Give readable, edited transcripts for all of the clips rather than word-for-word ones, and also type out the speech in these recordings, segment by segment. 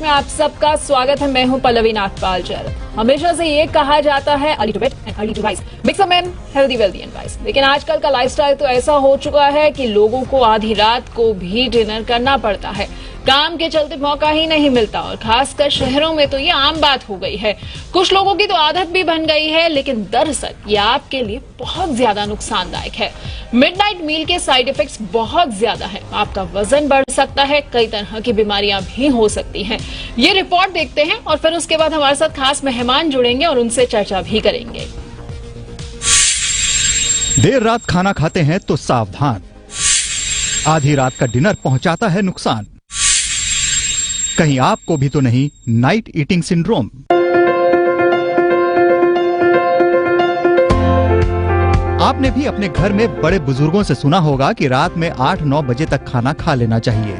में आप सबका स्वागत है। मैं हूं पल्लवी नागपाल जैन। हमेशा से ये कहा जाता है early to bed and early to rise makes a man healthy wealthy and wise, लेकिन आजकल का लाइफस्टाइल तो ऐसा हो चुका है कि लोगों को आधी रात को भी डिनर करना पड़ता है। काम के चलते मौका ही नहीं मिलता और खासकर शहरों में तो ये आम बात हो गई है। कुछ लोगों की तो आदत भी बन गई है, लेकिन दरअसल ये आपके लिए बहुत ज्यादा नुकसानदायक है। मिडनाइट मील के साइड इफेक्ट्स बहुत ज्यादा है। आपका वजन बढ़ सकता है, कई तरह की बीमारियां भी हो सकती हैं। ये रिपोर्ट देखते हैं और फिर उसके बाद हमारे साथ खास मेहमान जुड़ेंगे और उनसे चर्चा भी करेंगे। देर रात खाना खाते हैं तो सावधान, आधी रात का डिनर पहुंचाता है नुकसान। कहीं आपको भी तो नहीं नाइट ईटिंग सिंड्रोम? आपने भी अपने घर में बड़े बुजुर्गों से सुना होगा कि रात में 8-9 बजे तक खाना खा लेना चाहिए।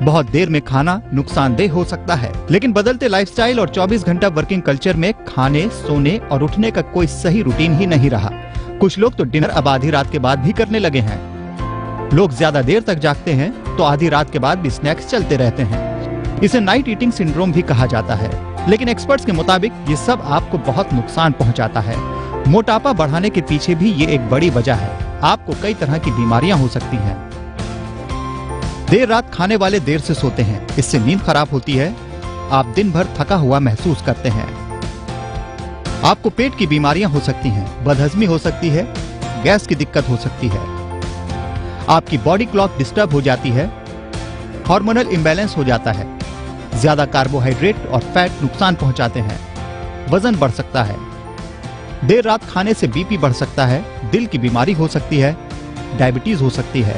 बहुत देर में खाना नुकसानदेह हो सकता है, लेकिन बदलते लाइफस्टाइल और 24 घंटा वर्किंग कल्चर में खाने, सोने और उठने का कोई सही रूटीन ही नहीं रहा। कुछ लोग तो डिनर अब आधी रात के बाद भी करने लगे हैं। लोग ज्यादा देर तक जागते हैं तो आधी रात के बाद भी स्नैक्स चलते रहते हैं। इसे नाइट ईटिंग सिंड्रोम भी कहा जाता है, लेकिन एक्सपर्ट्स के मुताबिक ये सब आपको बहुत नुकसान पहुंचाता है। मोटापा बढ़ाने के पीछे भी ये एक बड़ी वजह है। आपको कई तरह की बीमारियां हो सकती हैं। देर रात खाने वाले देर से सोते हैं, इससे नींद खराब होती है। आप दिन भर थका हुआ महसूस करते हैं। आपको पेट की बीमारियां हो सकती हैं, बदहजमी हो सकती है, गैस की दिक्कत हो सकती है। आपकी बॉडी क्लॉक डिस्टर्ब हो जाती है, हार्मोनल इम्बैलेंस हो जाता है। ज्यादा कार्बोहाइड्रेट और फैट नुकसान पहुंचाते हैं। वजन बढ़ सकता है। देर रात खाने से बीपी बढ़ सकता है, दिल की बीमारी हो सकती है, डायबिटीज हो सकती है।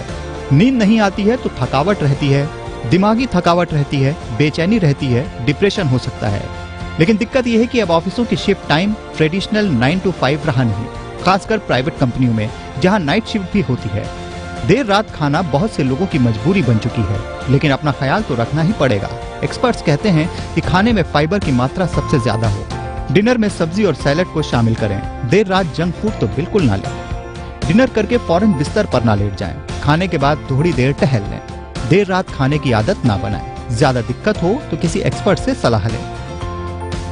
नींद नहीं आती है तो थकावट रहती है, दिमागी थकावट रहती है, बेचैनी रहती है, डिप्रेशन हो सकता है। लेकिन दिक्कत यह है कि अब ऑफिसों की शिफ्ट टाइम ट्रेडिशनल 9 to 5 रहा नहीं, खासकर प्राइवेट कंपनियों में जहां नाइट शिफ्ट भी होती है। देर रात खाना बहुत से लोगों की मजबूरी बन चुकी है, लेकिन अपना ख्याल तो रखना ही पड़ेगा। एक्सपर्ट्स कहते हैं कि खाने में फाइबर की मात्रा सबसे ज्यादा हो। डिनर में सब्जी और सैलेड को शामिल करें। देर रात जंक फूड तो बिल्कुल ना लें। डिनर करके फौरन बिस्तर पर ना लेट जाएं। खाने के बाद थोड़ी देर टहल लें। देर रात खाने की आदत ना बनाएं। ज्यादा दिक्कत हो तो किसी एक्सपर्ट से सलाह लें।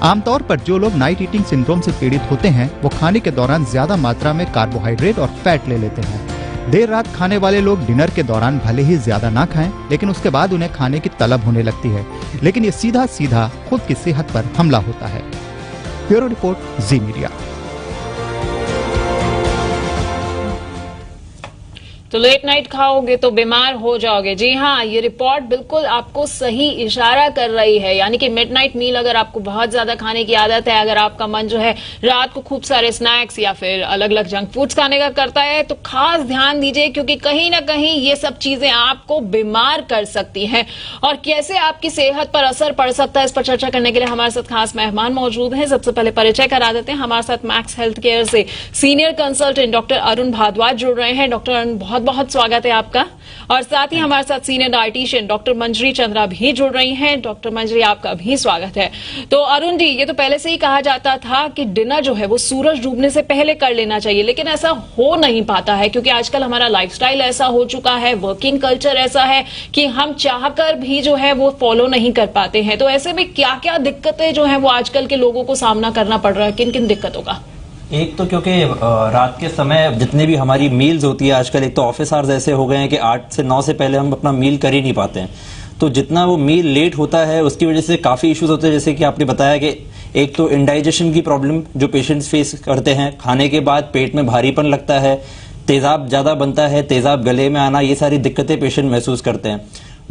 आमतौर पर जो लोग नाइट ईटिंग सिंड्रोम से पीड़ित होते हैं वो खाने के दौरान ज्यादा मात्रा में कार्बोहाइड्रेट और फैट ले लेते हैं। देर रात खाने वाले लोग डिनर के दौरान भले ही ज्यादा ना खाएं, लेकिन उसके बाद उन्हें खाने की तलब होने लगती है। लेकिन ये सीधा सीधा खुद की सेहत पर हमला होता है। ब्यूरो रिपोर्ट, जी मीडिया। तो लेट नाइट खाओगे तो बीमार हो जाओगे। जी हाँ, ये रिपोर्ट बिल्कुल आपको सही इशारा कर रही है। यानी कि मिडनाइट मील अगर आपको बहुत ज्यादा खाने की आदत है, अगर आपका मन जो है रात को खूब सारे स्नैक्स या फिर अलग अलग जंक फूड्स खाने का करता है, तो खास ध्यान दीजिए, क्योंकि कहीं ना कहीं ये सब चीजें आपको बीमार कर सकती हैं। और कैसे आपकी सेहत पर असर पड़ सकता है, इस पर चर्चा करने के लिए हमारे साथ खास मेहमान मौजूद हैं। सबसे पहले परिचय करा देते हैं। हमारे साथ मैक्स हेल्थ केयर से senior consultant doctor Arun Bhardwaj जुड़ रहे हैं। डॉक्टर अरुण, बहुत बहुत स्वागत है आपका। और साथ ही हमारे साथ सीनियर डाइटिशियन डॉक्टर मंजरी चंद्रा भी जुड़ रही हैं। डॉक्टर मंजरी, आपका भी स्वागत है। तो अरुण जी, ये तो पहले से ही कहा जाता था कि डिनर जो है वो सूरज डूबने से पहले कर लेना चाहिए, लेकिन ऐसा हो नहीं पाता है, क्योंकि आजकल हमारा लाइफस्टाइल ऐसा हो चुका है, वर्किंग कल्चर ऐसा है कि हम चाहकर भी जो है वो फॉलो नहीं कर पाते हैं। तो ऐसे में क्या क्या दिक्कतें जो है वो आजकल के लोगों को सामना करना पड़ रहा है, किन किन दिक्कतों का? एक तो क्योंकि रात के समय जितनी भी हमारी मील्स होती है आजकल, एक तो ऑफिस आवर्स ऐसे हो गए हैं कि 8 से 9 से पहले हम अपना मील कर ही नहीं पाते हैं। तो जितना वो मील लेट होता है उसकी वजह से काफ़ी इश्यूज होते हैं। जैसे कि आपने बताया कि एक तो इंडाइजेशन की प्रॉब्लम जो पेशेंट्स फेस करते हैं, खाने के बाद पेट में भारीपन लगता है, तेज़ाब ज़्यादा बनता है, तेज़ाब गले में आना, ये सारी दिक्कतें पेशेंट महसूस करते हैं।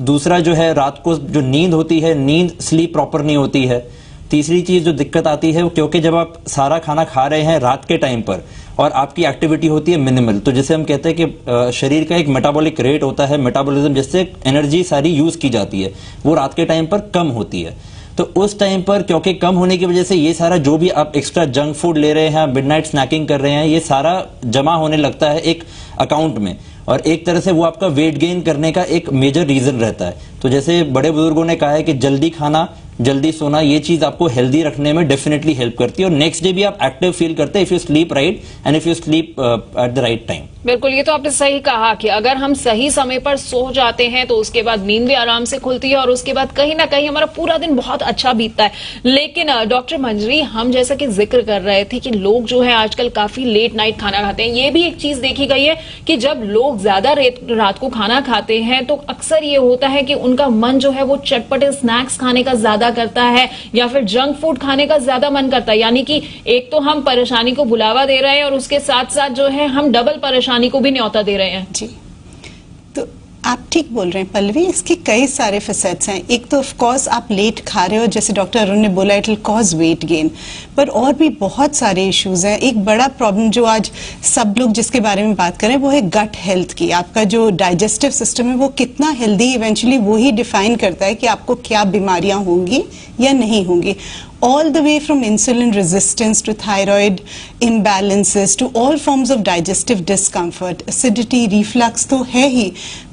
दूसरा जो है, रात को जो नींद होती है, नींद स्लीप प्रॉपर नहीं होती है। तीसरी चीज जो दिक्कत आती है वो क्योंकि जब आप सारा खाना खा रहे हैं रात के टाइम पर और आपकी एक्टिविटी होती है मिनिमल, तो जैसे हम कहते हैं कि शरीर का एक मेटाबॉलिक रेट होता है, मेटाबॉलिज्म, जिससे एनर्जी सारी यूज की जाती है, वो रात के टाइम पर कम होती है। तो उस टाइम पर क्योंकि कम होने की वजह से ये सारा जो भी आप एक्स्ट्रा जंक फूड ले रहे हैं, मिडनाइट स्नैकिंग कर रहे हैं, ये सारा जमा होने लगता है एक अकाउंट में, और एक तरह से वो आपका वेट गेन करने का एक मेजर रीजन रहता है। तो जैसे बड़े बुजुर्गों ने कहा है कि जल्दी खाना जल्दी सोना, ये चीज आपको हेल्दी रखने में डेफिनेटली हेल्प करती है और नेक्स्ट डे भी आप एक्टिव फील करते हैं if you sleep right and if you sleep at the right time. बिल्कुल, ये तो आपने सही कहा कि अगर हम सही समय पर सो जाते हैं तो उसके बाद नींद भी आराम से खुलती है और उसके बाद कहीं ना कहीं हमारा पूरा दिन बहुत अच्छा बीतता है। लेकिन डॉक्टर मंजरी, हम जैसा कि जिक्र कर रहे थे कि लोग जो है आजकल काफी लेट नाइट खाना खाते हैं, ये भी एक चीज देखी गई है कि जब लोग ज्यादा रात को खाना खाते हैं तो अक्सर ये होता है कि उनका मन जो है वो चटपटे स्नैक्स खाने का ज्यादा करता है या फिर जंक फूड खाने का ज्यादा मन करता है। यानी कि एक तो हम परेशानी को बुलावा दे रहे हैं और उसके साथ साथ जो है हम डबल परेशानी को भी न्योता दे रहे हैं। जी, तो आप ठीक बोल रहे हैं पल्लवी, इसके कई सारे फैसेट्स हैं। एक तो ऑफ कोर्स आप लेट खा रहे हो, जैसे डॉक्टर अरुण ने बोला, it will cause weight gain, पर और भी बहुत सारे इश्यूज हैं। एक बड़ा प्रॉब्लम जो आज सब लोग जिसके बारे में बात करें वो है गट हेल्थ की। आपका जो डाइजेस्टिव सिस्टम है वो कितना हेल्दी, इवेंचुअली वो ही डिफाइन करता है कि आपको क्या बीमारियां होंगी या नहीं होंगी। All the way from insulin resistance to thyroid imbalances to all forms of digestive discomfort, acidity, reflux तो है ही,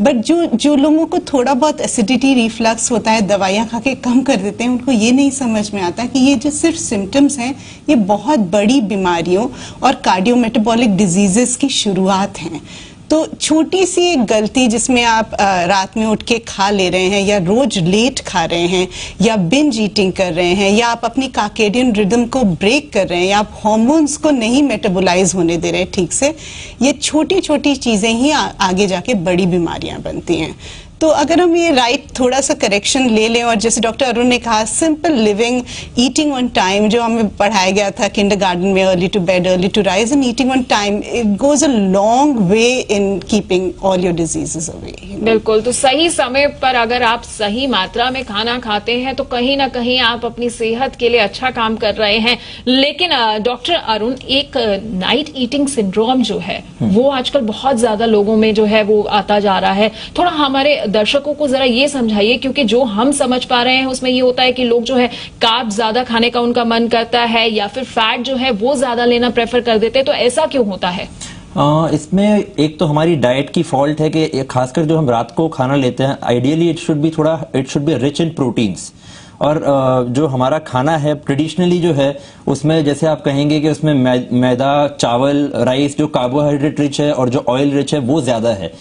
but जो लोगों को थोड़ा बहुत acidity, reflux होता है, दवाइयाँ खा के कम कर देते हैं, उनको ये नहीं समझ में आता कि ये जो सिर्फ सिम्टम्स हैं ये बहुत बड़ी बीमारियों और कार्डियोमेटाबॉलिक डिजीजेस की शुरुआत हैं। तो छोटी सी एक गलती जिसमें आप रात में उठ के खा ले रहे हैं या रोज लेट खा रहे हैं या बिंज ईटिंग कर रहे हैं या आप अपनी कार्केडियन रिदम को ब्रेक कर रहे हैं या आप हार्मोन्स को नहीं मेटाबोलाइज होने दे रहे हैं ठीक से, ये छोटी छोटी चीजें ही आगे जाके बड़ी बीमारियां बनती हैं। तो अगर हम ये राइट थोड़ा सा करेक्शन ले लें और जैसे डॉक्टर अरुण ने कहा simple living, eating on time, जो हमें पढ़ाया गया था किंडरगार्टन में, early to bed, early to rise and eating on time, it goes a long way in keeping all your diseases away. बिल्कुल, तो सही समय पर अगर आप सही मात्रा में खाना खाते हैं तो कहीं ना कहीं आप अपनी सेहत के लिए अच्छा काम कर रहे हैं। लेकिन डॉक्टर अरुण, एक नाइट ईटिंग सिंड्रोम जो है वो आजकल बहुत ज्यादा लोगों में जो है वो आता जा रहा है। थोड़ा हमारे दर्शकों को जरा ये समझाइए, क्योंकि जो हम समझ पा रहे हैं उसमें ये होता है कि लोग जो है कार्ब ज्यादा खाने का उनका मन करता है या फिर फैट जो है वो ज्यादा लेना प्रेफर कर देते हैं, तो ऐसा क्यों होता है? इसमें एक तो हमारी डाइट की फॉल्ट है कि खासकर जो हम रात को खाना लेते हैं, ideally it should be rich in proteins. और जो हमारा खाना है ट्रेडिशनली जो है उसमें जैसे आप कहेंगे कि उसमें मैदा, चावल, राइस जो कार्बोहाइड्रेट रिच है और जो ऑयल रिच है वो ज्यादा है।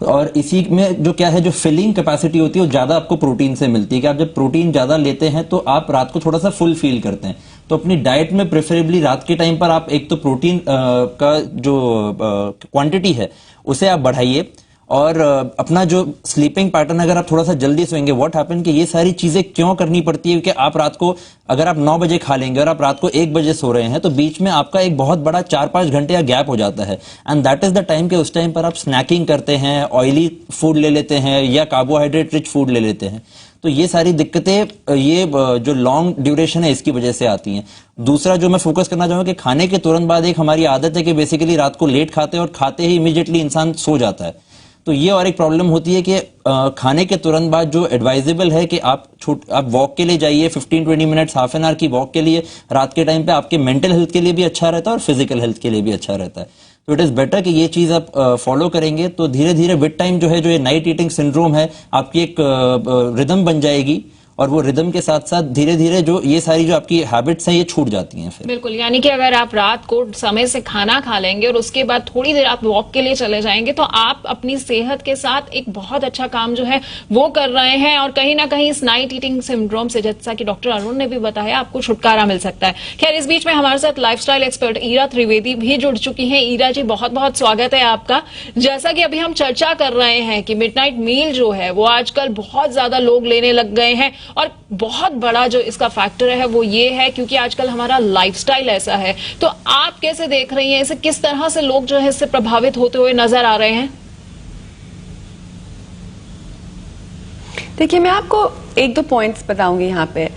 और इसी में जो क्या है, जो फिलिंग कैपेसिटी होती है वो ज्यादा आपको प्रोटीन से मिलती है कि आप जब प्रोटीन ज्यादा लेते हैं तो आप रात को थोड़ा सा फुल फील करते हैं। तो अपनी डाइट में प्रेफरेबली रात के टाइम पर आप एक तो प्रोटीन का जो क्वांटिटी है उसे आप बढ़ाइए और अपना जो स्लीपिंग पैटर्न अगर आप थोड़ा सा जल्दी सोएंगे, व्हाट हैपन कि ये सारी चीजें क्यों करनी पड़ती है कि आप रात को अगर आप 9 बजे खा लेंगे और आप रात को 1 बजे सो रहे हैं तो बीच में आपका एक बहुत बड़ा 4-5 घंटे का गैप हो जाता है and that is the time कि उस टाइम पर आप स्नैकिंग करते हैं, ऑयली फूड ले लेते हैं या कार्बोहाइड्रेट रिच फूड ले लेते हैं। तो ये सारी दिक्कतें ये जो लॉन्ग ड्यूरेशन है इसकी वजह से आती हैं। दूसरा जो मैं फोकस करना चाहूंगा कि खाने के तुरंत बाद एक हमारी आदत है कि बेसिकली रात को लेट खाते हैं और खाते ही इमीडिएटली इंसान सो जाता है। तो ये और एक प्रॉब्लम होती है कि खाने के तुरंत बाद जो एडवाइजेबल है कि आप वॉक के लिए जाइए, 15-20 मिनट्स, हाफ एन आवर की वॉक के लिए रात के टाइम पे आपके मेंटल हेल्थ के लिए भी अच्छा रहता है और फिजिकल हेल्थ के लिए भी अच्छा रहता है। तो इट इज बेटर कि ये चीज आप फॉलो करेंगे तो धीरे धीरे विद टाइम जो है जो ये नाइट ईटिंग सिंड्रोम है आपकी एक रिदम बन जाएगी और वो रिदम के साथ साथ धीरे धीरे जो ये सारी जो आपकी हैबिट्स हैं ये छूट जाती हैं फिर। बिल्कुल, यानी कि अगर आप रात को समय से खाना खा लेंगे और उसके बाद थोड़ी देर आप वॉक के लिए चले जाएंगे तो आप अपनी सेहत के साथ एक बहुत अच्छा काम जो है वो कर रहे हैं और कहीं ना कहीं इस नाइट ईटिंग सिंड्रोम से, जैसा कि डॉक्टर अरुण ने भी बताया, आपको छुटकारा मिल सकता है। खैर, इस बीच में हमारे साथ लाइफस्टाइल एक्सपर्ट ईरा त्रिवेदी भी जुड़ चुकी हैं। ईरा जी, बहुत बहुत स्वागत है आपका। जैसा कि अभी हम चर्चा कर रहे हैं कि मिडनाइट मील जो है वो आजकल बहुत ज्यादा लोग लेने लग गए हैं और बहुत बड़ा जो इसका फैक्टर है वो ये है क्योंकि आजकल हमारा लाइफस्टाइल ऐसा है। तो आप कैसे देख रही हैं इसे, किस तरह से लोग जो है इससे प्रभावित होते हुए नजर आ रहे हैं? देखिए, मैं आपको 1-2 पॉइंट्स बताऊंगी यहाँ पे।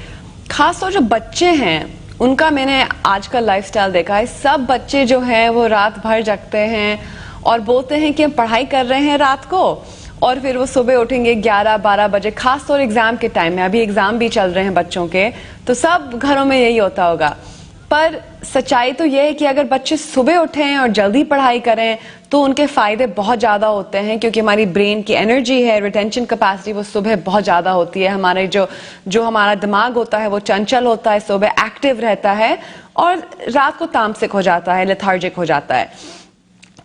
खासतौर जो बच्चे हैं उनका मैंने आजकल लाइफस्टाइल देखा है। सब बच्चे जो हैं वो रात भर जगते हैं और बोलते हैं कि हम पढ़ाई कर रहे हैं रात को और फिर वो सुबह उठेंगे 11-12 बजे, खासतौर एग्जाम के टाइम में। अभी एग्जाम भी चल रहे हैं बच्चों के, तो सब घरों में यही होता होगा। पर सच्चाई तो यह है कि अगर बच्चे सुबह उठें और जल्दी पढ़ाई करें तो उनके फायदे बहुत ज्यादा होते हैं, क्योंकि हमारी ब्रेन की एनर्जी है, रिटेंशन कैपेसिटी वो सुबह बहुत ज्यादा होती है। हमारे जो हमारा दिमाग होता है वो चंचल होता है, सुबह एक्टिव रहता है और रात को तामसिक हो जाता है, लेथार्जिक हो जाता है।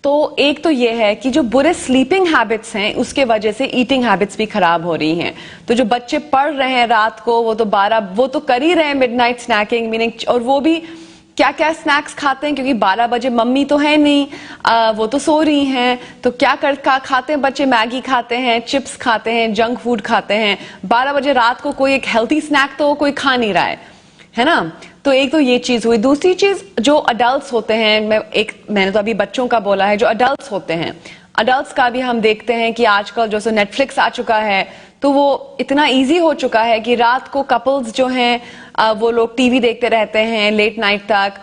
तो एक तो ये है कि जो बुरे स्लीपिंग हैबिट्स हैं उसके वजह से ईटिंग हैबिट्स भी खराब हो रही हैं। तो जो बच्चे पढ़ रहे हैं रात को वो तो कर ही रहे हैं मिडनाइट स्नैकिंग, मीनिंग, और वो भी क्या क्या स्नैक्स खाते हैं, क्योंकि 12 बजे मम्मी तो है नहीं, वो तो सो रही हैं, तो क्या खाते हैं बच्चे, मैगी खाते हैं, चिप्स खाते हैं, जंक फूड खाते हैं। 12 बजे रात को कोई एक हेल्थी स्नैक तो कोई खा नहीं रहा है ना। तो एक तो ये चीज हुई। दूसरी चीज, जो अडल्ट्स होते हैं, मैंने तो अभी बच्चों का बोला है, जो अडल्ट्स होते हैं, अडल्ट्स का भी हम देखते हैं कि आजकल जो सो नेटफ्लिक्स आ चुका है, तो वो इतना इजी हो चुका है कि रात को कपल्स जो हैं वो लोग टीवी देखते रहते हैं लेट नाइट तक,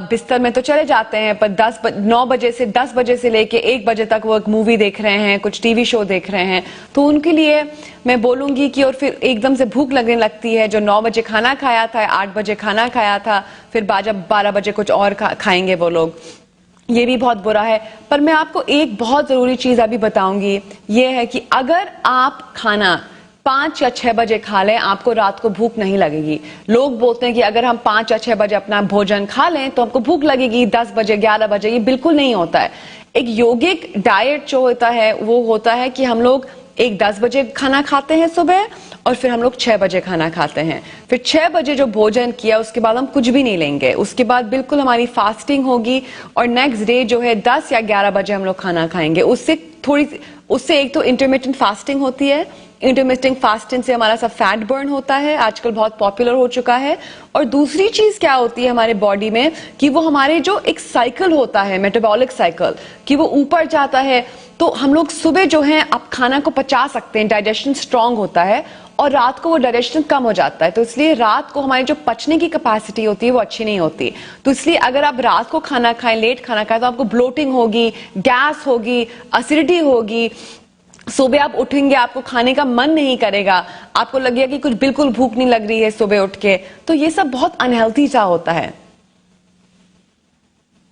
बिस्तर में तो चले जाते हैं, पर 9 बजे से 10 बजे से लेके 1 बजे तक वो एक मूवी देख रहे हैं, कुछ टीवी शो देख रहे हैं। तो उनके लिए मैं बोलूंगी कि, और फिर एकदम से भूख लगने लगती है, जो 9 बजे खाना खाया था, 8 बजे खाना खाया था, फिर 12 बजे कुछ और खाएंगे वो लोग, ये भी बहुत बुरा है। पर मैं आपको एक बहुत जरूरी चीज अभी बताऊंगी, ये है कि अगर आप खाना 5 या 6 बजे खा लें, आपको रात को भूख नहीं लगेगी। लोग बोलते हैं कि अगर हम 5 या 6 बजे अपना भोजन खा लें तो हमको भूख लगेगी 10 बजे 11 बजे। ये बिल्कुल नहीं होता है। एक योगिक डाइट जो होता है वो होता है कि हम लोग 10 बजे खाना खाते हैं सुबह, और फिर हम लोग 6 बजे खाना खाते हैं। फिर 6 बजे जो भोजन किया उसके बाद हम कुछ भी नहीं लेंगे, उसके बाद बिल्कुल हमारी फास्टिंग होगी, और नेक्स्ट डे जो है 10 या 11 बजे हम लोग खाना खाएंगे। उससे एक तो इंटरमिटेंट फास्टिंग होती है, इंटरमिटेंट फास्टिंग से हमारा सब फैट बर्न होता है, आजकल बहुत पॉपुलर हो चुका है। और दूसरी चीज क्या होती है हमारे बॉडी में, कि वो हमारे जो एक साइकिल होता है, मेटाबॉलिक साइकिल, कि वो ऊपर जाता है। तो हम लोग सुबह जो है आप खाना को पचा सकते हैं, डाइजेशन स्ट्रांग होता है, और रात को वो डाइजेशन कम हो जाता है। तो इसलिए रात को हमारी जो पचने की कैपेसिटी होती है वो अच्छी नहीं होती। तो इसलिए अगर आप रात को खाना खाएं, लेट खाना खाएं, तो आपको ब्लोटिंग होगी, गैस होगी, एसिडिटी होगी। सुबह आप उठेंगे, आपको खाने का मन नहीं करेगा, आपको लगेगा कि कुछ बिल्कुल भूख नहीं लग रही है सुबह उठ के। तो ये सब बहुत अनहेल्थी सा होता है।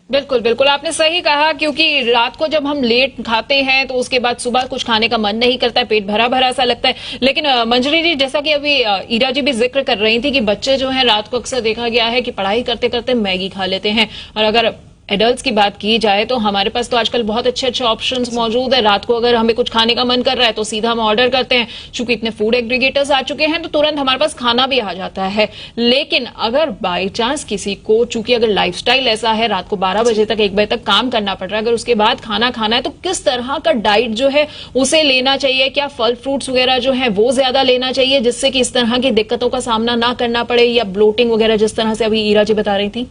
बिल्कुल बिल्कुल, आपने सही कहा, क्योंकि रात को जब हम लेट खाते हैं तो उसके बाद सुबह कुछ खाने का मन नहीं करता है, पेट भरा भरा सा लगता है। लेकिन मंजरी जी, जैसा कि अभी ईरा जी भी जिक्र कर रही थी कि बच्चे जो हैं रात को अक्सर देखा गया है कि पढ़ाई करते करते मैगी खा लेते हैं। और अगर एडल्ट्स की बात की जाए तो हमारे पास तो आजकल बहुत अच्छे अच्छे ऑप्शंस मौजूद है। रात को अगर हमें कुछ खाने का मन कर रहा है तो सीधा हम ऑर्डर करते हैं, चूंकि इतने फूड एग्रीगेटर्स आ चुके हैं तो तुरंत हमारे पास खाना भी आ जाता है। लेकिन अगर बाई चांस किसी को, चूंकि अगर लाइफस्टाइल ऐसा है, रात को 12 बजे तक 1 बजे तक काम करना पड़ रहा है, अगर उसके बाद खाना खाना है तो किस तरह का डाइट जो है उसे लेना चाहिए? क्या फल फ्रूट्स वगैरह जो है वो ज्यादा लेना चाहिए जिससे कि इस तरह की दिक्कतों का सामना ना करना पड़े, या ब्लोटिंग वगैरह जिस तरह से अभी ईरा जी बता रही थी?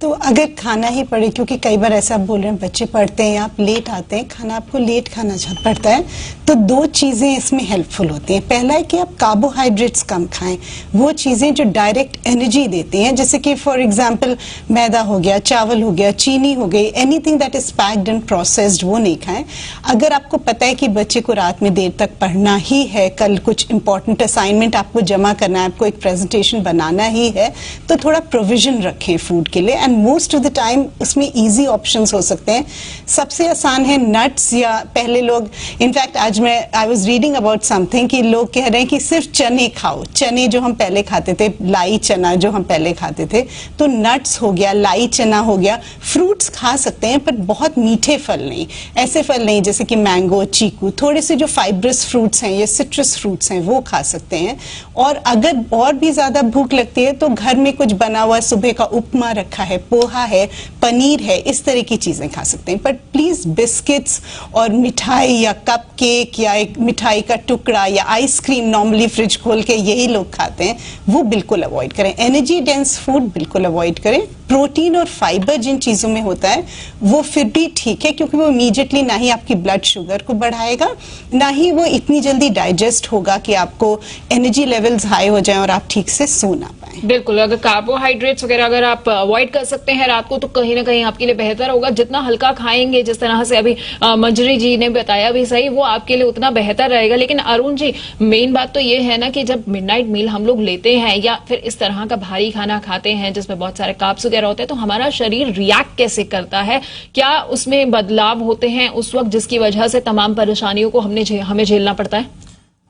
तो अगर खाना ही पड़े, क्योंकि कई बार ऐसा आप बोल रहे हैं बच्चे पढ़ते हैं, आप लेट आते हैं, खाना आपको लेट खाना पड़ता है, तो 2 चीजें इसमें हेल्पफुल होती हैं। पहला है कि आप कार्बोहाइड्रेट्स कम खाएं, वो चीजें जो डायरेक्ट एनर्जी देती हैं, जैसे कि फॉर एग्जांपल मैदा हो गया, चावल हो गया, चीनी हो गई, anything that is packed and processed, वो नहीं खाएं। अगर आपको पता है कि बच्चे को रात में देर तक पढ़ना ही है, कल कुछ इंपॉर्टेंट असाइनमेंट आपको जमा करना है, आपको एक प्रेजेंटेशन बनाना ही है, तो थोड़ा प्रोविजन रखें फूड के लिए। And most of the time उसमें इजी ऑप्शंस हो सकते हैं। सबसे आसान है नट्स, या पहले लोग, इनफैक्ट आज I was reading about something कि लोग कह रहे हैं कि सिर्फ चने खाओ, चने जो हम पहले खाते थे, लाई चना जो हम पहले खाते थे, तो नट्स हो गया, लाई चना हो गया, फ्रूट्स खा सकते हैं, पर बहुत मीठे फल नहीं, ऐसे फल नहीं जैसे कि मैंगो, चीकू, थोड़े से जो फाइब्रस फ्रूट्स हैं, ये सिट्रस फ्रूट्स हैं, वो खा सकते हैं। और अगर और भी ज्यादा भूख लगती है तो घर में कुछ बना हुआ सुबह का उपमा रखा है, पोहा है, पनीर है, इस तरह की चीजें खा सकते हैं। पर प्लीज बिस्किट्स और मिठाई या कप केक या एक मिठाई का टुकड़ा या आइसक्रीम नॉर्मली फ्रिज खोल के यही लोग खाते हैं, वो बिल्कुल अवॉइड करें। एनर्जी डेंस फूड बिल्कुल अवॉइड करें, प्रोटीन और फाइबर जिन चीजों में होता है वो फिर भी ठीक है, क्योंकि वो इमीडिएटली ना ही आपकी ब्लड शुगर को बढ़ाएगा, ना ही वो इतनी जल्दी डाइजेस्ट होगा कि आपको एनर्जी लेवल्स हाई हो जाएं और आप ठीक से सो ना पाए। बिल्कुल, अगर कार्बोहाइड्रेट्स वगैरह अगर आप अवॉइड कर सकते हैं रात को तो कहीं ना कहीं आपके लिए बेहतर होगा। जितना हल्का खाएंगे, जिस तरह से अभी मंजरी जी ने बताया भी सही, वो आपके लिए उतना बेहतर रहेगा। लेकिन अरुण जी, मेन बात तो ये है ना कि जब मिडनाइट मील हम लोग लेते हैं या फिर इस तरह का भारी खाना खाते हैं जिसमें बहुत सारे कार्ब्स वगैरह होते हैं, तो हमारा शरीर रिएक्ट कैसे करता है? क्या उसमें बदलाव होते हैं उस वक्त जिसकी वजह से तमाम परेशानियों को हमें झेलना पड़ता है?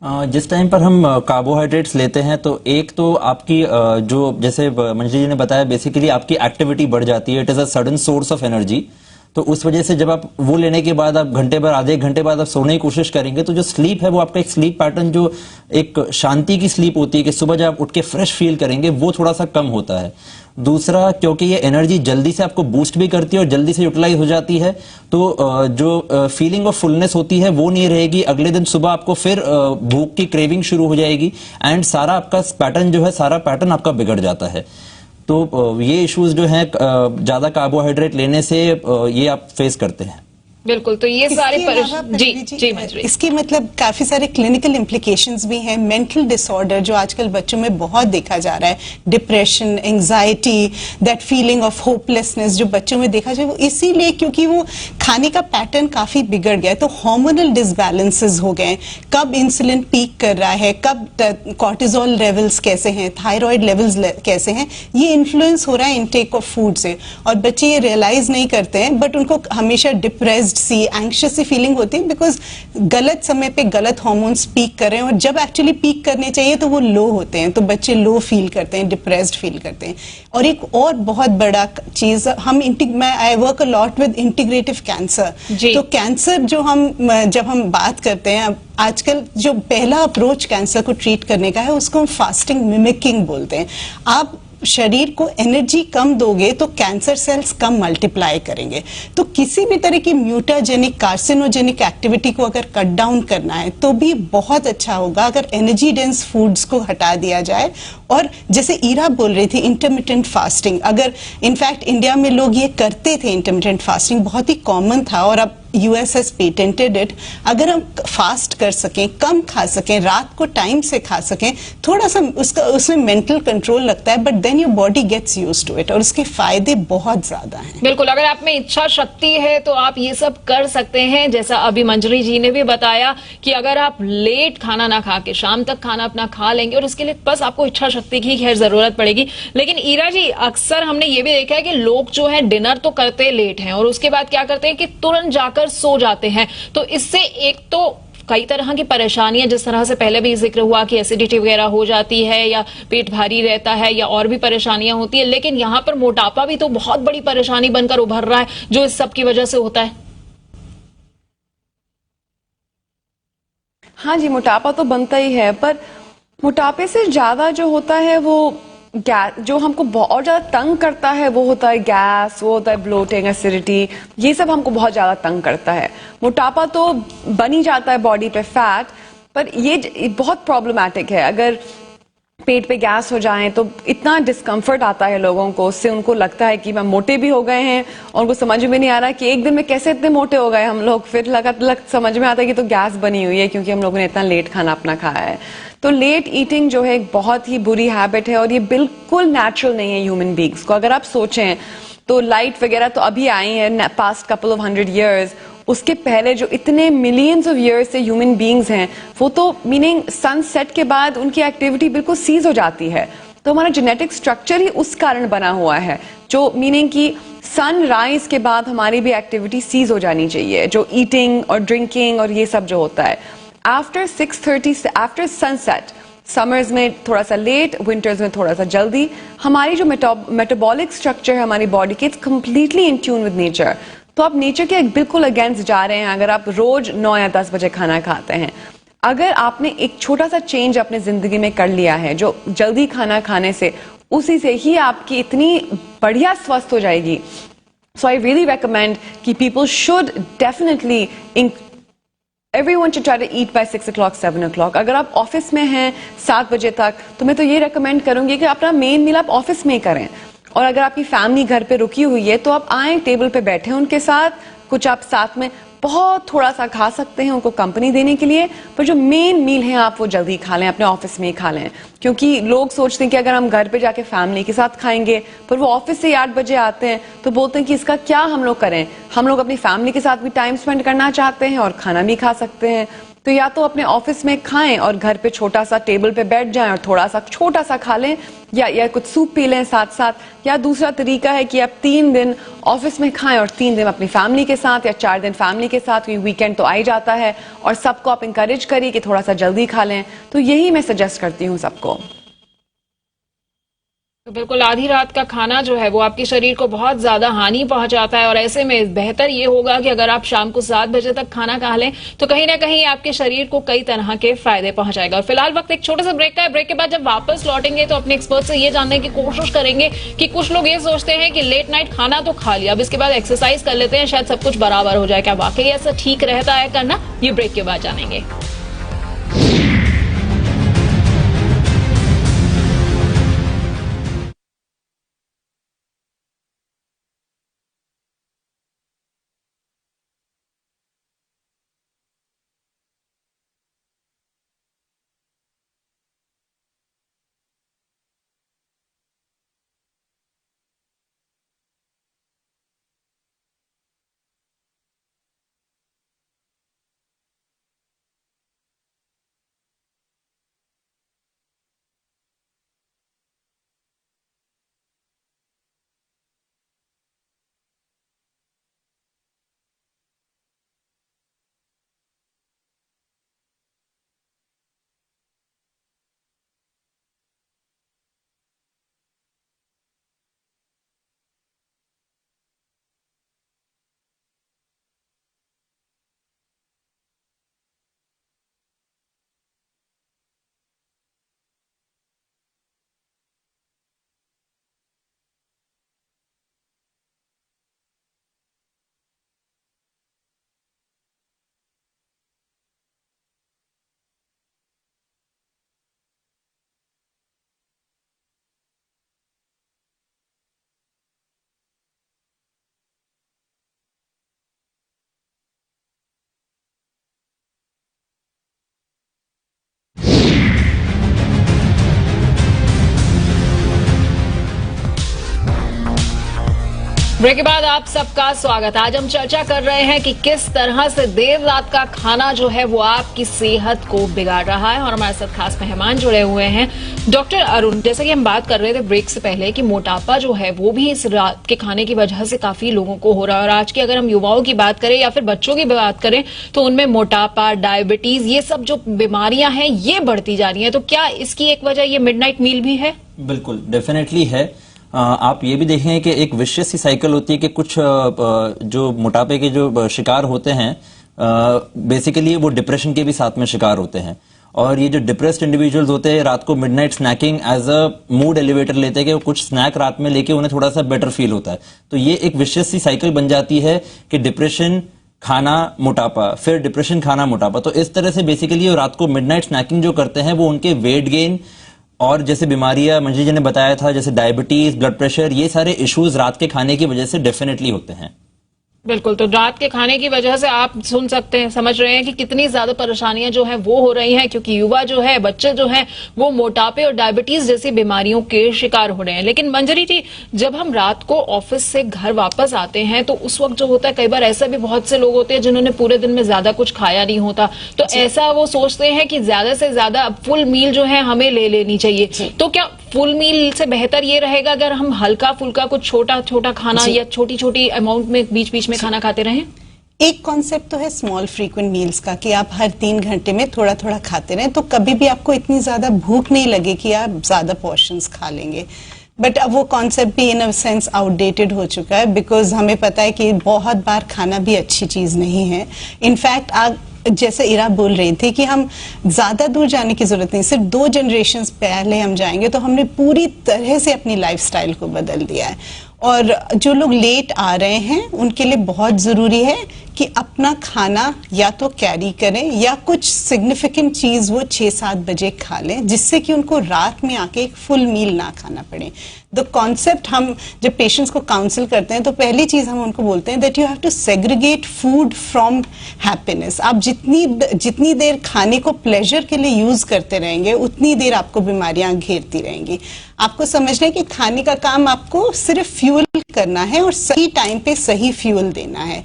जिस टाइम पर हम कार्बोहाइड्रेट्स लेते हैं तो एक तो आपकी जो जैसे मंजरी जी ने बताया, बेसिकली आपकी एक्टिविटी बढ़ जाती है, it is a sudden source of energy. तो उस वजह से जब आप वो लेने के बाद आप घंटे भर, आधे घंटे बाद आप सोने की कोशिश करेंगे तो जो स्लीप है वो आपका एक स्लीप पैटर्न, जो एक शांति की स्लीप होती है कि सुबह जब आप उठ के फ्रेश फील करेंगे, वो थोड़ा सा कम होता है। दूसरा, क्योंकि ये एनर्जी जल्दी से आपको बूस्ट भी करती है और जल्दी से यूटिलाइज हो जाती है, तो जो फीलिंग ऑफ फुलनेस होती है वो नहीं रहेगी। अगले दिन सुबह आपको फिर भूख की क्रेविंग शुरू हो जाएगी एंड सारा आपका पैटर्न जो है, सारा पैटर्न आपका बिगड़ जाता है। तो ये इश्यूज जो हैं ज्यादा कार्बोहाइड्रेट लेने से ये आप फेस करते हैं। बिल्कुल, तो ये सारे जी मंजरी, इसकी मतलब काफी सारे क्लिनिकल इम्प्लीकेशंस भी हैं। मेंटल डिसऑर्डर जो आजकल बच्चों में बहुत देखा जा रहा है, depression, anxiety, that feeling of hopelessness जो बच्चों में देखा जाए, वो इसीलिए क्योंकि वो खाने का पैटर्न काफी बिगड़ गया है। तो हार्मोनल डिसबैलेंसेस हो गए, कब इंसुलिन पीक कर रहा है, कब कॉर्टिजोल लेवल्स कैसे हैं, थायराइड लेवल्स कैसे हैं, ये इन्फ्लुएंस हो रहा है इनटेक ऑफ फूड से। और बच्चे ये रियलाइज नहीं करते हैं, बट उनको हमेशा डिप्रेस्ड सी, एंग्शियस सी फीलिंग होती है, बिकॉज गलत समय पे गलत हार्मोन्स पीक कर रहे हैं, और जब एक्चुअली पीक करने चाहिए तो वो लो होते हैं, तो बच्चे लो फील करते हैं, डिप्रेस्ड फील करते हैं। और एक और बहुत बड़ा चीज, I work a lot with integrative cancer. तो कैंसर जब हम बात करते हैं, आजकल जो पहला अप्रोच कैंसर को ट्रीट करने का है उसको हम फास्टिंग मिमिकिंग बोलते हैं। आप शरीर को एनर्जी कम दोगे तो कैंसर सेल्स कम मल्टीप्लाई करेंगे। तो किसी भी तरह की म्यूटाजेनिक, कार्सिनोजेनिक एक्टिविटी को अगर कट डाउन करना है तो भी बहुत अच्छा होगा अगर एनर्जी डेंस फूड्स को हटा दिया जाए। और जैसे ईरा बोल रही थी इंटरमिटेंट फास्टिंग, अगर इनफैक्ट इंडिया में लोग ये करते थे, इंटरमिटेंट फास्टिंग बहुत ही कॉमन था और अब यूएस हैज पेटेंटेड इट। अगर हम फास्ट कर सकें, कम खा सकें, रात को टाइम से खा सकें, थोड़ा सा उसमें मेंटल कंट्रोल लगता है, but then your body gets used to it, और उसके फायदे बहुत ज्यादा हैं। बिल्कुल, अगर आप में इच्छा शक्ति है तो आप ये सब कर सकते हैं। जैसा अभी मंजरी जी ने भी बताया कि अगर आप लेट खाना ना खा के शाम तक खाना अपना खा लेंगे, और इसके लिए बस आपको इच्छा शक्ति की खैर जरूरत पड़ेगी। लेकिन ईरा जी, अक्सर हमने ये भी देखा है कि लोग जो है डिनर तो करते लेट हैं और उसके बाद क्या करते हैं कि तुरंत जाकर सो जाते हैं। तो इससे एक तो कई तरह की परेशानियां, जिस तरह से पहले भी जिक्र हुआ कि एसिडिटी वगैरह हो जाती है या पेट भारी रहता है या और भी परेशानियां होती है, लेकिन यहां पर मोटापा भी तो बहुत बड़ी परेशानी बनकर उभर रहा है जो इस सब की वजह से होता है। हाँ जी, मोटापा तो बनता ही है, पर मोटापे से ज्यादा जो होता है वो गैस, जो हमको बहुत ज्यादा तंग करता है वो होता है गैस, वो होता है ब्लोटिंग, एसिडिटी, ये सब हमको बहुत ज्यादा तंग करता है। मोटापा तो बन ही जाता है बॉडी पे फैट, पर ये बहुत प्रॉब्लमैटिक है। अगर पेट पे गैस हो जाए तो इतना डिस्कम्फर्ट आता है लोगों को, उससे उनको लगता है कि मैं मोटे भी हो गए हैं, और उनको समझ में नहीं आ रहा कि एक दिन में कैसे इतने मोटे हो गए हम लोग। फिर समझ में आता है कि तो गैस बनी हुई है क्योंकि हम लोगों ने इतना लेट खाना अपना खाया है। तो लेट ईटिंग जो है एक बहुत ही बुरी हैबिट है और ये बिल्कुल नेचुरल नहीं है ह्यूमन बींग्स को। अगर आप सोचें तो लाइट वगैरह तो अभी आई है पास्ट कपल ऑफ 100 years, उसके पहले जो इतने मिलियंस ऑफ ईयर्स से ह्यूमन बींग्स हैं वो तो मीनिंग सनसेट के बाद उनकी एक्टिविटी बिल्कुल सीज हो जाती है। तो हमारा जेनेटिक स्ट्रक्चर ही उस कारण बना हुआ है, जो मीनिंग की सनराइज के बाद हमारी भी एक्टिविटी सीज हो जानी चाहिए, जो ईटिंग और ड्रिंकिंग और ये सब जो होता है। आफ्टर 6:30 आफ्टर सनसेट, समर्स में थोड़ा सा लेट, विंटर्स में थोड़ा सा जल्दी, हमारी जो मेटाबॉलिक स्ट्रक्चर है हमारी बॉडी की, it's completely in tune with nature. तो आप नेचर के बिल्कुल अगेंस्ट जा रहे हैं अगर आप रोज 9 या 10 बजे खाना खाते हैं। अगर आपने एक छोटा सा चेंज अपने जिंदगी में कर लिया है, जो जल्दी खाना खाने से, उसी से ही आपकी इतनी बढ़िया स्वस्थ हो जाएगी। सो आई रियली रेकमेंड कि people should definitely everyone should try to eat by 6 o'clock, 7 o'clock. अगर आप ऑफिस में हैं 7 बजे तक, तो मैं तो ये रेकमेंड करूंगी कि अपना मेन मील आप ऑफिस में ही करें। और अगर आपकी फैमिली घर पे रुकी हुई है तो आप आए, टेबल पे बैठे उनके साथ, कुछ आप साथ में बहुत थोड़ा सा खा सकते हैं उनको कंपनी देने के लिए, पर जो मेन मील है आप वो जल्दी खा लें, अपने ऑफिस में ही खा लें। क्योंकि लोग सोचते हैं कि अगर हम घर पे जाके फैमिली के साथ खाएंगे, पर वो ऑफिस से 8 बजे आते हैं तो बोलते हैं कि इसका क्या हम लोग करें, हम लोग अपनी फैमिली के साथ भी टाइम स्पेंड करना चाहते हैं और खाना भी खा सकते हैं। तो या तो अपने ऑफिस में खाएं और घर पे छोटा सा टेबल पे बैठ जाएं और थोड़ा सा छोटा सा खा लें, या कुछ सूप पी लें साथ साथ। या दूसरा तरीका है कि आप 3 दिन ऑफिस में खाएं और 3 दिन अपनी फैमिली के साथ, या 4 दिन फैमिली के साथ, क्योंकि वीकेंड तो आ ही जाता है, और सबको आप इंकरेज करिए कि थोड़ा सा जल्दी खा लें। तो यही मैं सजेस्ट करती हूँ सबको। तो बिल्कुल आधी रात का खाना जो है वो आपके शरीर को बहुत ज्यादा हानि पहुंचाता है, और ऐसे में बेहतर ये होगा कि अगर आप शाम को 7 बजे तक खाना खा लें तो कहीं ना कहीं आपके शरीर को कई तरह के फायदे पहुंचाएगा। और फिलहाल वक्त एक छोटे से ब्रेक का है। ब्रेक के बाद जब वापस लौटेंगे तो अपने एक्सपर्ट से ये जानने की कोशिश करेंगे कि कुछ लोग ये सोचते हैं कि लेट नाइट खाना तो खा लिया, अब इसके बाद एक्सरसाइज कर लेते हैं, शायद सब कुछ बराबर हो जाए। क्या वाकई ऐसा ठीक रहता है करना? ये ब्रेक के बाद जानेंगे। ब्रेक के बाद आप सबका स्वागत। आज हम चर्चा कर रहे हैं कि किस तरह से देर रात का खाना जो है वो आपकी सेहत को बिगाड़ रहा है, और हमारे साथ खास मेहमान जुड़े हुए हैं डॉक्टर अरुण। जैसे कि हम बात कर रहे थे ब्रेक से पहले कि मोटापा जो है वो भी इस रात के खाने की वजह से काफी लोगों को हो रहा है, और आज की अगर हम युवाओं की बात करें या फिर बच्चों की बात करें तो उनमें मोटापा, डायबिटीज, ये सब जो बीमारियां हैं ये बढ़ती जा रही हैं। तो क्या इसकी एक वजह ये मिडनाइट मील भी है? बिल्कुल, डेफिनेटली है। आप ये भी देखें कि एक विशेष सी साइकिल होती है कि कुछ जो मोटापे के जो शिकार होते हैं बेसिकली वो डिप्रेशन के भी साथ में शिकार होते हैं, और ये जो डिप्रेस्ड इंडिविजुअल्स होते हैं रात को midnight snacking as a mood elevator लेते हैं कि वो कुछ स्नैक रात में लेके उन्हें थोड़ा सा बेटर फील होता है। तो ये एक विशेष सी साइकिल बन जाती है कि डिप्रेशन, खाना, मोटापा, फिर डिप्रेशन, खाना, मोटापा। तो इस तरह से बेसिकली वो रात को मिडनाइट स्नैकिंग जो करते हैं वो उनके वेट गेन और जैसे बीमारियां मंजी जी ने बताया था जैसे डायबिटीज, ब्लड प्रेशर, ये सारे इश्यूज रात के खाने की वजह से डेफिनेटली होते हैं। बिल्कुल, तो रात के खाने की वजह से आप सुन सकते हैं, समझ रहे हैं कि कितनी ज्यादा परेशानियां जो है वो हो रही हैं, क्योंकि युवा जो है, बच्चे जो हैं वो मोटापे और डायबिटीज जैसी बीमारियों के शिकार हो रहे हैं। लेकिन मंजरी जी, जब हम रात को ऑफिस से घर वापस आते हैं तो उस वक्त जो होता है, कई बार ऐसा भी बहुत से लोग होते हैं जिन्होंने पूरे दिन में ज्यादा कुछ खाया नहीं होता, तो ऐसा वो सोचते हैं कि ज्यादा से ज्यादा फुल मील जो है हमें ले लेनी चाहिए। तो क्या फुल मील से बेहतर ये रहेगा अगर हम हल्का फुल्का कुछ छोटा छोटा खाना या छोटी छोटी अमाउंट में बीच बीच में खाना खाते रहें? एक कॉन्सेप्ट तो है स्मॉल फ्रीक्वेंट मील्स का कि आप हर 3 घंटे में थोड़ा थोड़ा खाते रहें, तो कभी भी आपको इतनी ज्यादा भूख नहीं लगे कि आप ज्यादा पोर्शंस खा लेंगे। बट अब वो कॉन्सेप्ट भी इन अ सेंस आउटडेटेड हो चुका है, बिकॉज हमें पता है कि बहुत बार खाना भी अच्छी चीज नहीं है। इनफैक्ट जैसे इरा बोल रही थी कि हम ज्यादा दूर जाने की जरूरत नहीं, सिर्फ 2 जनरेशन पहले हम जाएंगे तो हमने पूरी तरह से अपनी लाइफस्टाइल को बदल दिया है। और जो लोग लेट आ रहे हैं उनके लिए बहुत जरूरी है कि अपना खाना या तो कैरी करें या कुछ सिग्निफिकेंट चीज वो 6-7 बजे खा लें, जिससे कि उनको रात में आके एक फुल मील ना खाना पड़े। द कॉन्सेप्ट, हम जब पेशेंट्स को काउंसिल करते हैं तो पहली चीज हम उनको बोलते हैं that you have to segregate food from happiness. आप जितनी देर खाने को प्लेजर के लिए यूज करते रहेंगे उतनी देर आपको बीमारियां घेरती रहेंगी। आपको समझना है कि खाने का काम आपको सिर्फ फ्यूल करना है और सही टाइम पे सही फ्यूल देना है।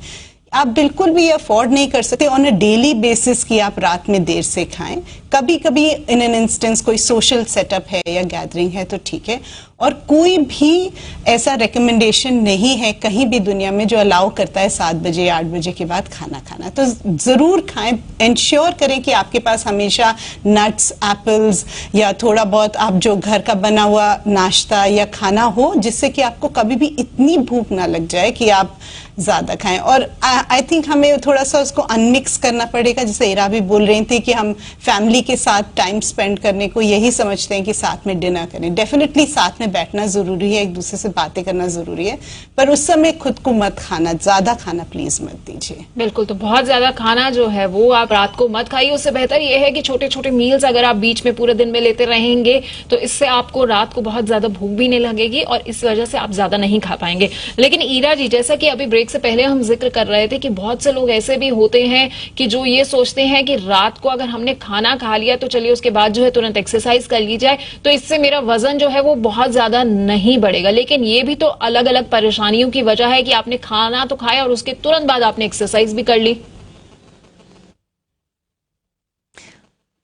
आप बिल्कुल भी अफोर्ड नहीं कर सकते ऑन अ डेली बेसिस कि आप रात में देर से खाएं। कभी कभी इन एन इंस्टेंस कोई सोशल सेटअप है या गैदरिंग है तो ठीक है, और कोई भी ऐसा रिकमेंडेशन नहीं है कहीं भी दुनिया में जो अलाउ करता है 7 बजे 8 बजे के बाद खाना खाना। तो जरूर खाएं, इंश्योर करें कि आपके पास हमेशा नट्स, एप्पल्स या थोड़ा बहुत आप जो घर का बना हुआ नाश्ता या खाना हो, जिससे कि आपको कभी भी इतनी भूख ना लग जाए कि आप ज्यादा खाएं। और आई थिंक हमें थोड़ा सा उसको अनमिक्स करना पड़ेगा, जैसे इरा भी बोल रही थी कि हम फैमिली के साथ टाइम स्पेंड करने को यही समझते हैं कि साथ में डिनर करें। डेफिनेटली साथ में बैठना जरूरी है, एक दूसरे से बातें करना जरूरी है, पर उस समय खुद को मत खाना, ज्यादा खाना प्लीज मत दीजिए। बिल्कुल, तो बहुत ज्यादा खाना जो है वो आप रात को मत खाइए। उससे बेहतर ये है कि छोटे छोटे मील्स अगर आप बीच में पूरे दिन में लेते रहेंगे तो इससे आपको रात को बहुत ज्यादा भूख भी नहीं लगेगी और इस वजह से आप ज्यादा नहीं खा पाएंगे। लेकिन ईरा जी, जैसा कि अभी ब्रेक से पहले हम जिक्र कर रहे थे कि बहुत से लोग ऐसे भी होते हैं कि जो ये सोचते हैं कि रात को अगर हमने खाना खा लिया तो चलिए उसके बाद जो है तुरंत एक्सरसाइज कर ली जाए तो इससे मेरा वजन जो है वो बहुत ज्यादा नहीं बढ़ेगा। लेकिन ये भी तो अलग अलग परेशानियों की वजह है कि आपने खाना तो खाया और उसके तुरंत बाद आपने एक्सरसाइज भी कर ली।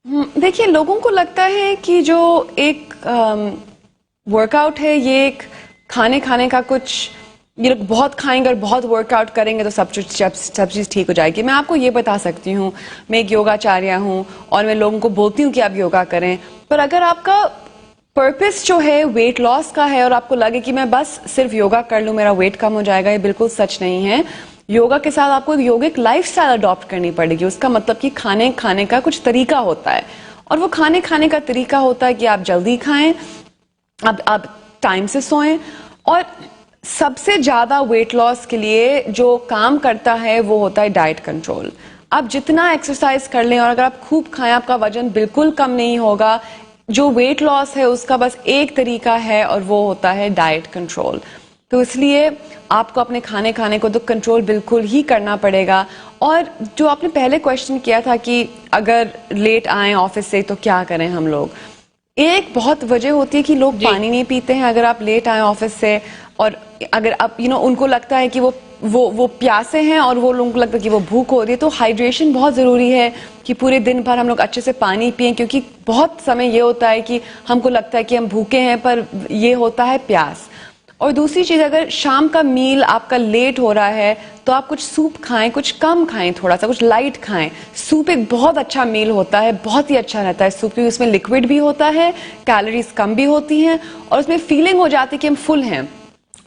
देखिए, लोगों को लगता है कि जो एक वर्कआउट है ये एक खाने का कुछ, ये लोग बहुत खाएंगे और बहुत वर्कआउट करेंगे तो सब चीज़ ठीक हो जाएगी। मैं आपको ये बता सकती हूँ, मैं एक योगाचार्या हूँ और मैं लोगों को बोलती हूँ कि आप योगा करें, पर अगर आपका पर्पस जो है वेट लॉस का है और आपको लगे कि मैं बस सिर्फ योगा कर लूँ मेरा वेट कम हो जाएगा, ये बिल्कुल सच नहीं है। योगा के साथ आपको योगिक लाइफस्टाइल अडॉप्ट करनी पड़ेगी। उसका मतलब कि खाने का कुछ तरीका होता है और वो खाने का तरीका होता है कि आप जल्दी खाएं, आप टाइम से सोएं, और सबसे ज्यादा वेट लॉस के लिए जो काम करता है वो होता है डाइट कंट्रोल। आप जितना एक्सरसाइज कर लें और अगर आप खूब खाएं आपका वजन बिल्कुल कम नहीं होगा। जो वेट लॉस है उसका बस एक तरीका है और वो होता है डाइट कंट्रोल। तो इसलिए आपको अपने खाने को तो कंट्रोल बिल्कुल ही करना पड़ेगा। और जो आपने पहले क्वेश्चन किया था कि अगर लेट आए ऑफिस से तो क्या करें हम लोग, एक बहुत वजह होती है कि लोग पानी नहीं पीते हैं। अगर आप लेट आए ऑफिस से और अगर आप उनको लगता है कि वो प्यासे हैं और वो लोगों को लगता है कि वो भूख हो रही है, तो हाइड्रेशन बहुत जरूरी है कि पूरे दिन भर हम लोग अच्छे से पानी पिएं, क्योंकि बहुत समय ये होता है कि हमको लगता है कि हम भूखे हैं पर ये होता है प्यास। और दूसरी चीज, अगर शाम का मील आपका लेट हो रहा है तो आप कुछ सूप खाएं, कुछ कम खाएं, थोड़ा सा कुछ लाइट खाएं। सूप एक बहुत अच्छा मील होता है, बहुत ही अच्छा रहता है सूप, क्योंकि उसमें लिक्विड भी होता है, कैलोरीज कम भी होती हैं और उसमें फीलिंग हो जाती है कि हम फुल हैं।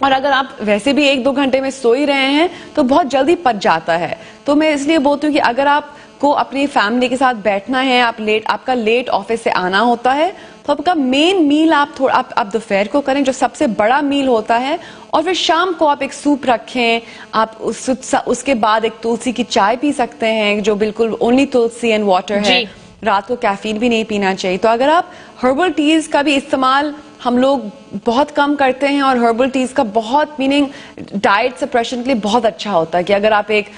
और अगर आप वैसे भी 1-2 घंटे में सो ही रहे हैं तो बहुत जल्दी पच जाता है। तो मैं इसलिए बोलती हूँ कि अगर आपको अपनी फैमिली के साथ बैठना है, आपका लेट ऑफिस से आना होता है, तो आपका मेन मील आप दोपहर को करें जो सबसे बड़ा मील होता है, और फिर शाम को आप एक सूप रखें। आप उसके बाद एक तुलसी की चाय पी सकते हैं जो बिल्कुल ओनली तुलसी एंड वाटर है। रात को कैफीन भी नहीं पीना चाहिए। तो अगर आप हर्बल टीज का भी इस्तेमाल हम लोग बहुत कम करते हैं, और हर्बल टीज का बहुत मीनिंग डाइट सप्रेशन के लिए बहुत अच्छा होता है कि अगर आप एक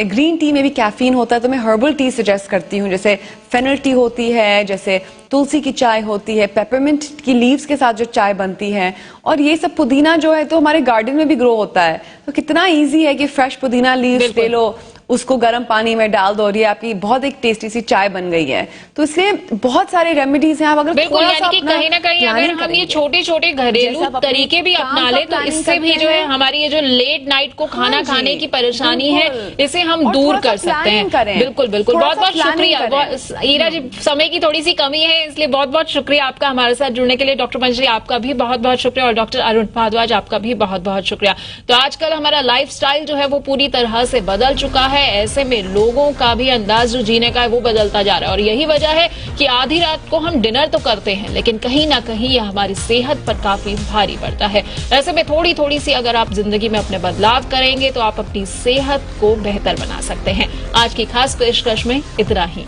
ग्रीन टी में भी कैफीन होता है तो मैं हर्बल टी सजेस्ट करती हूँ, जैसे फेनल टी होती है, जैसे तुलसी की चाय होती है, पेपरमिंट की लीव्स के साथ जो चाय बनती है, और ये सब पुदीना जो है तो हमारे गार्डन में भी ग्रो होता है। तो कितना इजी है कि फ्रेश पुदीना लीव्स ले लो, उसको गर्म पानी में डाल दो और ये आपकी बहुत एक टेस्टी सी चाय बन गई है। तो इसलिए बहुत सारे रेमेडीज हैं। आप अगर बिल्कुल, यानी कि कहीं ना कहीं अगर हम ये छोटे छोटे घरेलू तरीके भी अपना ले तो इससे भी जो है हमारी ये जो लेट नाइट को खाना खाने की परेशानी है इसे हम दूर कर सकते हैं। बिल्कुल बिल्कुल, बहुत बहुत शुक्रिया ईरा जी। समय की थोड़ी सी कमी है इसलिए बहुत बहुत शुक्रिया आपका हमारे साथ जुड़ने के लिए। डॉक्टर पंजरी आपका भी बहुत बहुत शुक्रिया, और डॉक्टर अरुण भारद्वाज आपका भी बहुत बहुत शुक्रिया। तो आजकल हमारा लाइफस्टाइल जो है वो पूरी तरह से बदल चुका है। है, ऐसे में लोगों का भी अंदाज जो जीने का है वो बदलता जा रहा है। और यही वजह है कि आधी रात को हम डिनर तो करते हैं, लेकिन कहीं ना कहीं यह हमारी सेहत पर काफी भारी पड़ता है। ऐसे में थोड़ी थोड़ी सी अगर आप जिंदगी में अपने बदलाव करेंगे तो आप अपनी सेहत को बेहतर बना सकते हैं। आज की खास पेशकश में इतना ही।